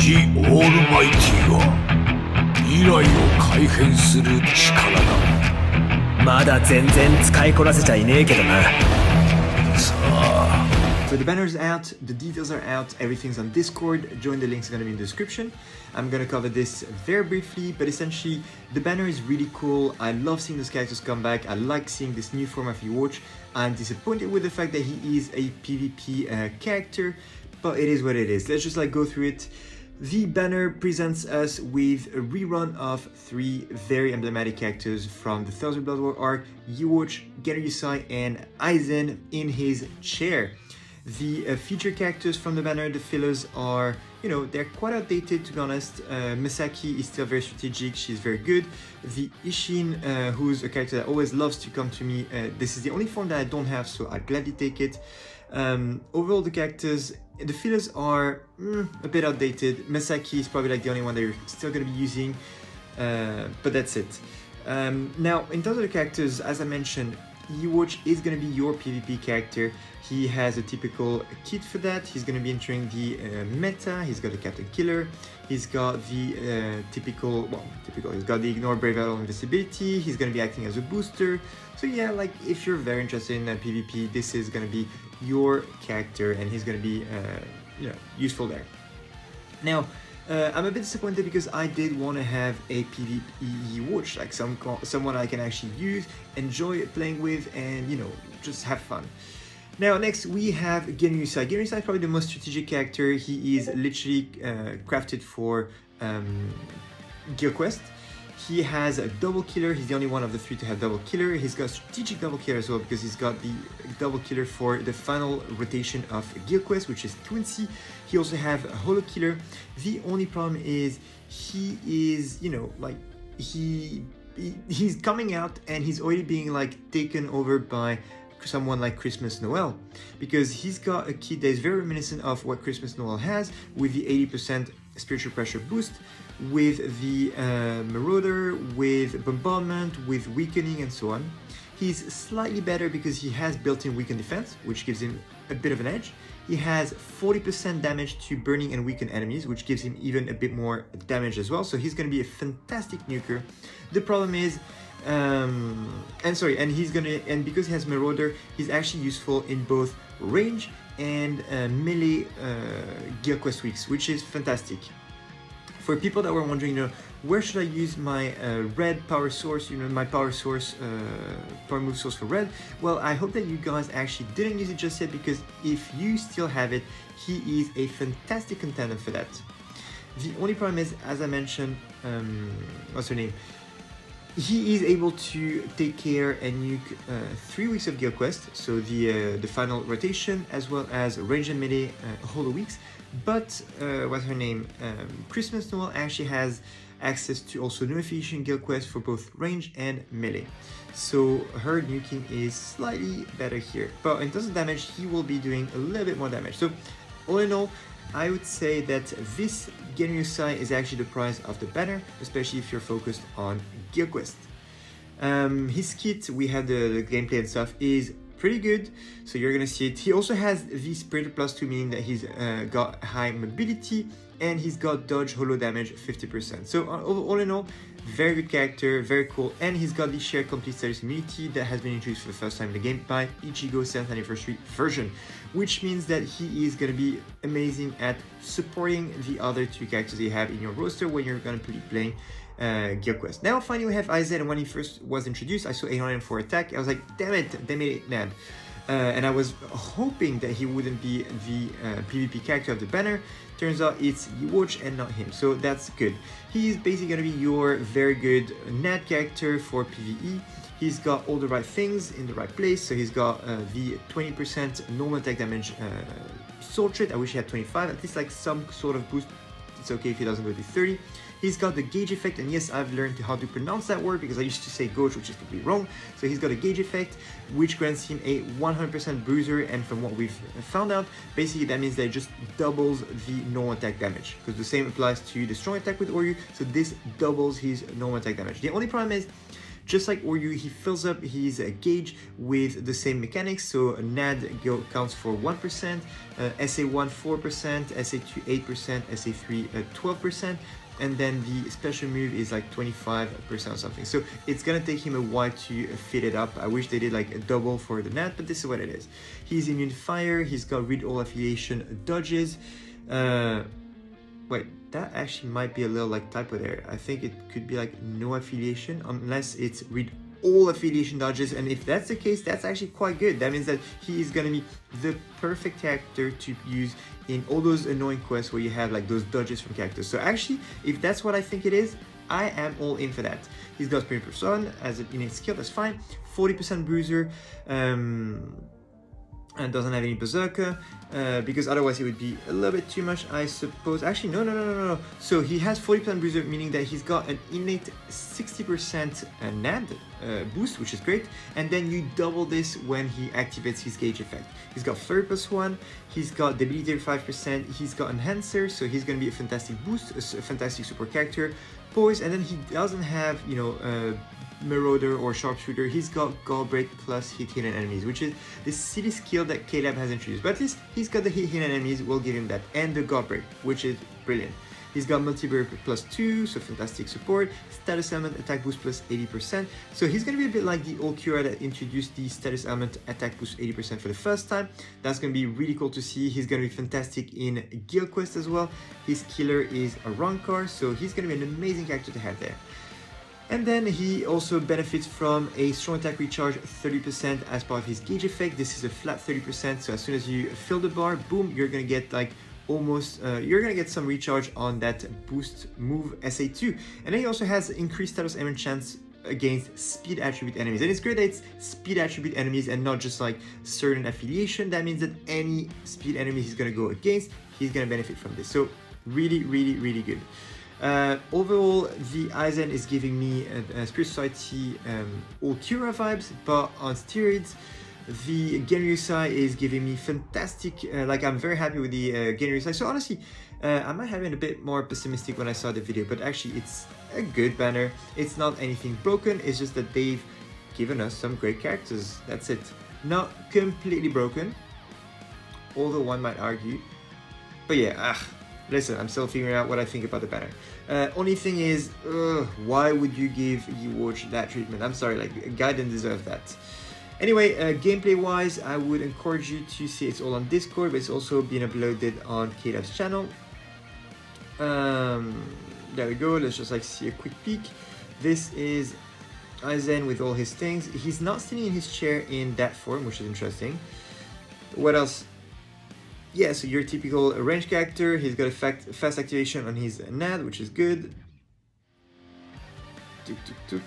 The Almighty が未来を改変する力だ。まだ全然使いこなせちゃいねえけどな。さあ。 So the banner's out, the details are out, everything's on Discord, join the links are going to be in the description. I'm going to cover this very briefly, but essentially the banner is really cool. I love seeing those characters come back. I like seeing this new form of Ewatch. I'm disappointed with the fact that he is a PvP character, but it is what it is. Let's just go through it. The banner presents us with a rerun of 3 very emblematic characters from the Thousand Blood War arc, Ewatch, Genryusai, Yusai, and Aizen in his chair. The feature characters from the banner, the fillers are, they're quite outdated to be honest. Misaki is still very strategic, she's very good. The Ishin, who's a character that always loves to come to me, this is the only form that I don't have, so I'd gladly take it. Overall, the characters, the fillers are a bit outdated. Misaki is probably the only one that you're still going to be using, but that's it. Now, in terms of the characters, as I mentioned, Ewatch is going to be your PvP character. He has a typical kit for that. He's going to be entering the meta. He's got a Captain Killer. He's got the typical, he's got the Ignore, Brave Battle, Invisibility. He's going to be acting as a booster. So yeah, if you're very interested in PvP, this is going to be your character and he's going to be useful there. Now, I'm a bit disappointed because I did want to have a PvE watch, someone I can actually use, enjoy playing with, and just have fun. Now next we have Genryusai. Genryusai is probably the most strategic character. He is literally crafted for Guild Quest. He has a double killer. He's the only one of the 3 to have double killer. He's got strategic double killer as well because he's got the double killer for the final rotation of Guild Quest, which is Quincy. He also have a holo killer. The only problem is he is, he's coming out and he's already being taken over by someone like Christmas Noel, because he's got a kit that is very reminiscent of what Christmas Noel has, with the 80% spiritual pressure boost, with the Marauder, with Bombardment, with Weakening, and so on. He's slightly better because he has built-in weaken defense, which gives him a bit of an edge. He has 40% damage to burning and weakened enemies, which gives him even a bit more damage as well. So he's going to be a fantastic nuker. The problem is, and because he has Marauder, he's actually useful in both range and melee Guild Quest weeks, which is fantastic. For people that were wondering, where should I use my red power source, my power move source for red? Well, I hope that you guys actually didn't use it just yet, because if you still have it, he is a fantastic contender for that. The only problem is, as I mentioned, what's her name? He is able to take care and nuke 3 weeks of Guild Quest, so the final rotation, as well as range and melee holo weeks. But what's her name? Christmas Noel actually has access to also new efficient Guild Quest for both range and melee. So her nuking is slightly better here. But in terms of damage, he will be doing a little bit more damage. So all in all, I would say that this Genryusai is actually the prize of the banner, especially if you're focused on Guild Quest. His kit, we have the gameplay and stuff, is pretty good, so you're gonna see it. He also has the Spirit +2, meaning that he's got high mobility, and he's got dodge holo damage 50%. So all in all, very good character, very cool, and he's got the shared complete status immunity that has been introduced for the first time in the game by Ichigo 7th anniversary version, which means that he is going to be amazing at supporting the other 2 characters you have in your roster when you're going to be playing Guild Quest. Now finally we have Aizen, and when he first was introduced, I saw 804 attack. I was like, damn it, they made it mad. And I was hoping that he wouldn't be the PvP character of the banner. Turns out it's Ewatch and not him, so that's good. He is basically going to be your very good NAD character for PvE. He's got all the right things in the right place, so he's got the 20% normal attack damage soul trait. I wish he had 25, at least some sort of boost. It's okay if he doesn't go to 30. He's got the gauge effect, and yes, I've learned how to pronounce that word because I used to say gauge, which is completely wrong. So he's got a gauge effect, which grants him a 100% bruiser, and from what we've found out, basically that means that it just doubles the normal attack damage, because the same applies to the strong attack with Oryu, so this doubles his normal attack damage. The only problem is, Just like Oryu, he fills up his gauge with the same mechanics. So NAD counts for 1%, SA1 4%, SA2 8%, SA3 12%. And then the special move is like 25% or something. So it's gonna take him a while to fit it up. I wish they did like a double for the NAD, but this is what it is. He's immune fire, he's got read all affiliation dodges. Wait, that actually might be a little like typo there. I think it could be like no affiliation unless it's read all affiliation dodges, and if that's the case, that's actually quite good. That means that he is gonna be the perfect character to use in all those annoying quests where you have like those dodges from characters. So actually, if that's what I think it is, I am all in for that. He's got Sprint Person as an innate skill, that's fine. 40% bruiser, and doesn't have any berserker, because otherwise it would be a little bit too much, I suppose. Actually, no. So he has 40% bruiser, meaning that he's got an innate 60% NAD boost, which is great. And then you double this when he activates his gauge effect. He's got Flurry +1, he's got debility 5%, he's got Enhancer, so he's gonna be a fantastic boost, a fantastic support character. Poise, and then he doesn't have, you know, Marauder or Sharpshooter. He's got Guard Break plus hit hidden enemies, which is the silly skill that KLab has introduced. But at least he's got the hit hidden enemies, we'll give him that, and the Guard Break, which is brilliant. He's got Multi-Barrier +2, so fantastic support. Status Element Attack Boost plus 80%. So he's going to be a bit like the old Cura that introduced the Status Element Attack Boost 80% for the first time. That's going to be really cool to see. He's going to be fantastic in Guild Quest as well. His killer is a Rancor, so he's going to be an amazing character to have there. And then he also benefits from a strong attack recharge 30% as part of his gauge effect. This is a flat 30%, so as soon as you fill the bar, boom, you're gonna get like almost, you're gonna get some recharge on that boost move SA2. And then he also has increased status element chance against speed attribute enemies. And it's great that it's speed attribute enemies and not just like certain affiliation. That means that any speed enemy he's gonna go against, he's gonna benefit from this. So really good. Overall, the Aizen is giving me a Spirit Society all Cura vibes, but on steroids. The Genryusai is giving me fantastic, like I'm very happy with the Genryusai. So honestly, I might have been a bit more pessimistic when I saw the video, but actually it's a good banner. It's not anything broken, it's just that they've given us some great characters. That's it. Not completely broken, although one might argue. But yeah, listen, I'm still figuring out what I think about the banner. Only thing is, why would you give Yewatch that treatment? I'm sorry, like, a guy didn't deserve that. Anyway, gameplay-wise, I would encourage you to see it's all on Discord, but it's also being uploaded on KLab's channel. There we go, let's just like see a quick peek. This is Aizen with all his things. He's not sitting in his chair in that form, which is interesting. What else? Yeah, so your typical range character. He's got a fast activation on his NAD, which is good. Tuk.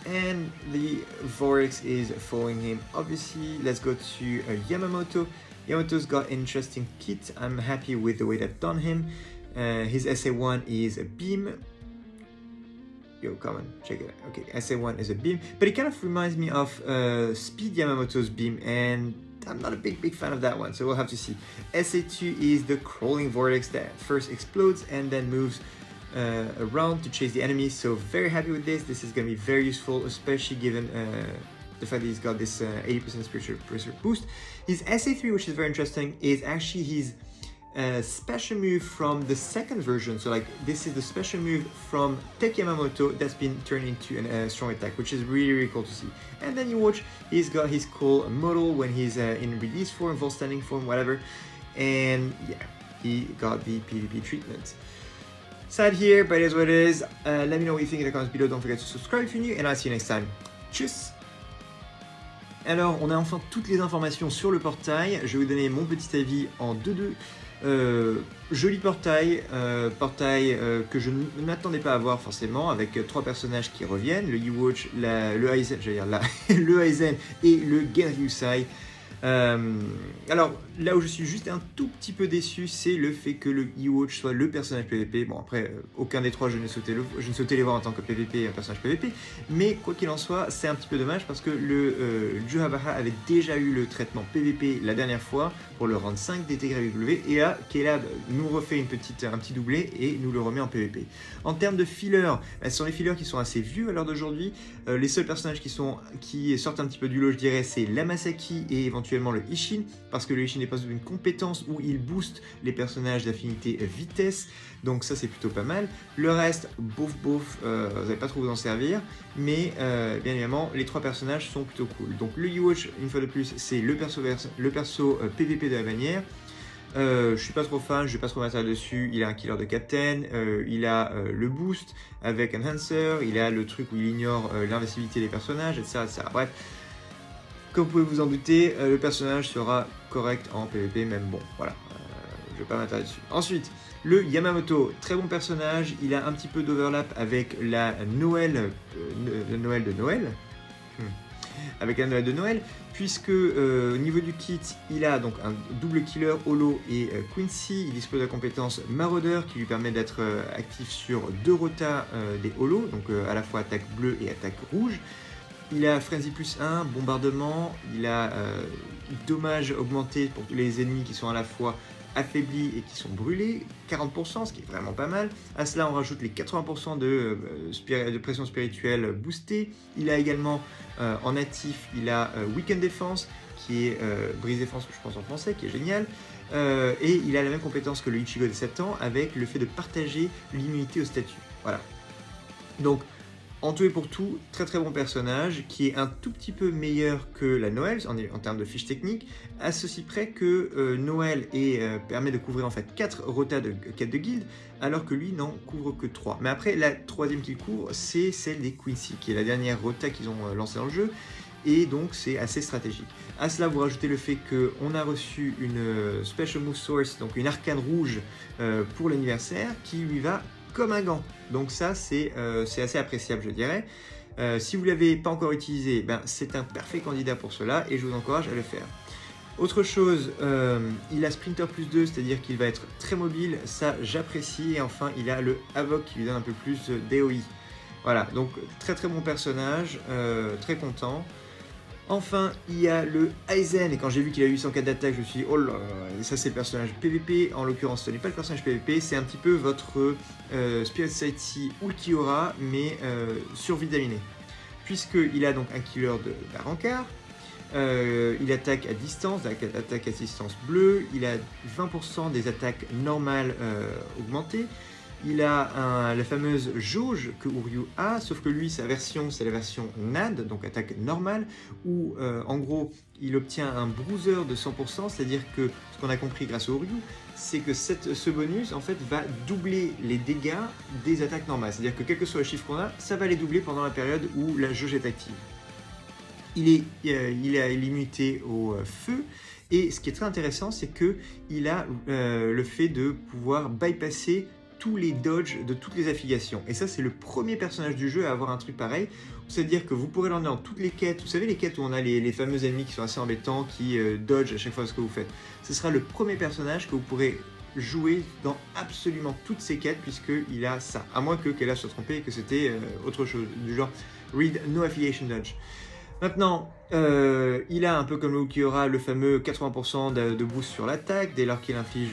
And the Vorix is following him, obviously. Let's go to Yamamoto. Yamamoto's got an interesting kit. I'm happy with the way they've done him. His SA1 is a beam. Yo, come on, check it out. Okay, SA1 is a beam, but it kind of reminds me of Speed Yamamoto's beam, and I'm not a big fan of that one, so we'll have to see. SA2 is the crawling vortex that first explodes and then moves around to chase the enemies, so very happy with this. This is going to be very useful, especially given the fact that he's got this 80% spiritual pressure boost. His SA3, which is very interesting, is actually his special move from the second version. So like this is the special move from Tech Yamamoto that's been turned into a strong attack, which is really cool to see. And then you watch, he's got his cool model when he's in release form, full standing form, whatever. And yeah, he got the PvP treatment. Sad here, but it is what it is. Let me know what you think in the comments below. Don't forget to subscribe if you're new, and I'll see you next time. Tchuss! Alors, on a enfin toutes les informations sur le portail. Je vais vous donner mon petit avis en 2-2. Joli portail, que je ne m'attendais pas à voir forcément, avec 3 personnages qui reviennent, le Yewatch, le Aizen, j'allais dire le Aizen et le Genryusai. Alors, là où je suis juste un tout petit peu déçu, c'est le fait que le E-Watch soit le personnage PVP. Bon, après, aucun des trois, je ne sautais les voir en tant que PVP, un personnage PVP. Mais quoi qu'il en soit, c'est un petit peu dommage parce que le Juhabaha avait déjà eu le traitement PVP la dernière fois pour le round 5 des TYBW. Et là, Caleb nous refait un petit doublé et nous le remet en PVP. En termes de fillers, ce sont les fillers qui sont assez vieux à l'heure d'aujourd'hui. Les seuls personnages qui sortent un petit peu du lot, je dirais, c'est l'Amasaki et éventuellement le Ishin, parce que le Ishin n'est pas une compétence où il booste les personnages d'affinité vitesse, donc ça c'est plutôt pas mal. Le reste, bof, vous n'allez pas trop vous en servir, mais bien évidemment les trois personnages sont plutôt cool. Donc le E-Watch, une fois de plus, c'est le perso PVP de la bannière. Je suis pas trop fan, je vais pas trop m'attarder dessus. Il a un killer de captain, il a le boost avec Enhancer, il a le truc où il ignore l'invincibilité des personnages, etc. Bref, comme vous pouvez vous en douter, le personnage sera correct en PvP, même bon, voilà, je vais pas m'attarder dessus. Ensuite, le Yamamoto, très bon personnage, il a un petit peu d'overlap avec la Noël, avec la Noël de Noël, puisque au niveau du kit, il a donc un double killer holo et Quincy. Il dispose de la compétence Marauder qui lui permet d'être actif sur 2 rotas des holos, donc à la fois attaque bleue et attaque rouge. Il a Frenzy plus 1, bombardement, il a dommage augmenté pour tous les ennemis qui sont à la fois affaiblis et qui sont brûlés, 40%, ce qui est vraiment pas mal. À cela, on rajoute les 80% de pression spirituelle boostée. Il a également, en natif, il a Weekend Defense, qui est brise défense, je pense en français, qui est génial. Et il a la même compétence que le Ichigo de 7 ans, avec le fait de partager l'immunité au statut. Voilà. Donc, en tout et pour tout, très très bon personnage, qui est un tout petit peu meilleur que la Noël en termes de fiches techniques, à ceci près que Noël permet de couvrir en fait 4 rotas de quête de guilde, alors que lui n'en couvre que 3. Mais après, la troisième qu'il couvre, c'est celle des Quincy, qui est la dernière rota qu'ils ont lancée dans le jeu, et donc c'est assez stratégique. À cela, vous rajoutez le fait qu'on a reçu une Special Move Source, donc une arcane rouge pour l'anniversaire, qui lui va comme un gant. Donc ça, c'est assez appréciable, je dirais. Si vous ne l'avez pas encore utilisé, c'est un parfait candidat pour cela et je vous encourage à le faire. Autre chose, il a Sprinter plus 2, c'est-à-dire qu'il va être très mobile, ça j'apprécie. Et enfin, il a le Havoc qui lui donne un peu plus d'AOE. Voilà, donc très très bon personnage, très content. Enfin, il y a le Aizen, et quand j'ai vu qu'il a 804 d'attaque, je me suis dit, oh là, ça c'est le personnage PVP, en l'occurrence ce n'est pas le personnage PVP, c'est un petit peu votre Spirit Society Ulquiora, mais survitaminé. Puisqu'il a donc un killer de rancard, il attaque à distance, attaque à distance bleue, il a 20% des attaques normales augmentées. Il a la fameuse jauge que Uryu a, sauf que lui, sa version, c'est la version NAD, donc attaque normale, où en gros, il obtient un bruiser de 100%, c'est-à-dire que ce qu'on a compris grâce à Uryu, c'est que ce bonus, en fait, va doubler les dégâts des attaques normales. C'est-à-dire que quel que soit le chiffre qu'on a, ça va les doubler pendant la période où la jauge est active. Il a l'immunité au feu. Et ce qui est très intéressant, c'est qu'il a le fait de pouvoir bypasser tous les dodges de toutes les affiliations. Et ça, c'est le premier personnage du jeu à avoir un truc pareil. C'est-à-dire que vous pourrez l'emmener dans toutes les quêtes. Vous savez, les quêtes où on a les fameux ennemis qui sont assez embêtants, qui dodge à chaque fois ce que vous faites. Ce sera le premier personnage que vous pourrez jouer dans absolument toutes ces quêtes, puisqu'il a ça. À moins qu'elle a se trompé et que c'était autre chose, du genre Read No Affiliation Dodge. Maintenant, il a un peu comme le Ulquiora le fameux 80% de boost sur l'attaque dès lors qu'il inflige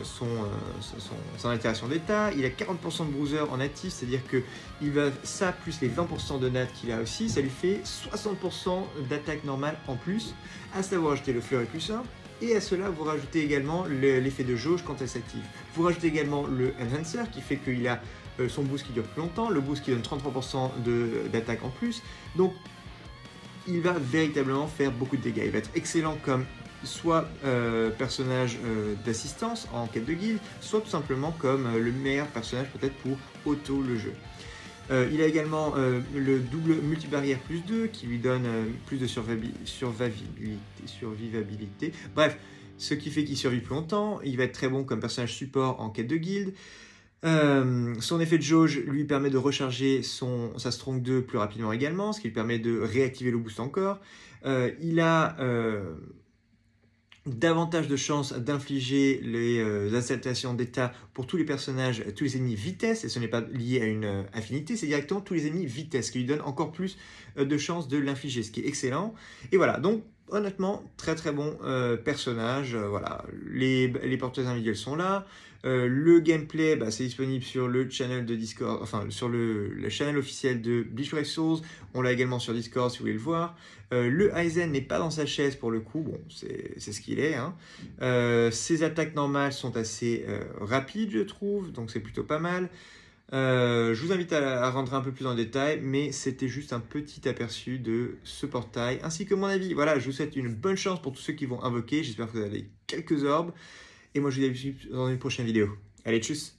son altération d'état. Il a 40% de bruiser en natif, c'est-à-dire que il va ça plus les 20% de nat qu'il a aussi, ça lui fait 60% d'attaque normale en plus. À cela, vous rajoutez le fleuret plus 1. Et à cela, vous rajoutez également l'effet de jauge quand elle s'active. Vous rajoutez également le Enhancer qui fait qu'il a son boost qui dure plus longtemps, le boost qui donne 33% d'attaque en plus. Donc, il va véritablement faire beaucoup de dégâts. Il va être excellent comme soit personnage d'assistance en quête de guilde, soit tout simplement comme le meilleur personnage peut-être pour auto le jeu. Il a également le double multibarrière plus 2 qui lui donne plus de survivabilité. Bref, ce qui fait qu'il survit plus longtemps. Il va être très bon comme personnage support en quête de guilde. Son effet de jauge lui permet de recharger sa Strong 2 plus rapidement également, ce qui lui permet de réactiver le boost encore. Il a davantage de chances d'infliger les incitations d'état pour tous les personnages, tous les ennemis vitesse, et ce n'est pas lié à une affinité, c'est directement tous les ennemis vitesse, qui lui donne encore plus de chances de l'infliger, ce qui est excellent. Et voilà, donc honnêtement, très très bon personnage, voilà, les portraits individuels sont là, le gameplay, c'est disponible sur le channel de Discord, enfin sur le channel officiel de Bleach Souls, on l'a également sur Discord si vous voulez le voir. Le Aizen n'est pas dans sa chaise pour le coup, bon, c'est ce qu'il est. Hein. Ses attaques normales sont assez rapides, je trouve, donc c'est plutôt pas mal. Je vous invite à rentrer un peu plus dans le détail, mais c'était juste un petit aperçu de ce portail, ainsi que mon avis. Voilà, je vous souhaite une bonne chance pour tous ceux qui vont invoquer, j'espère que vous avez quelques orbes, et moi je vous dis à dans une prochaine vidéo. Allez, tchuss!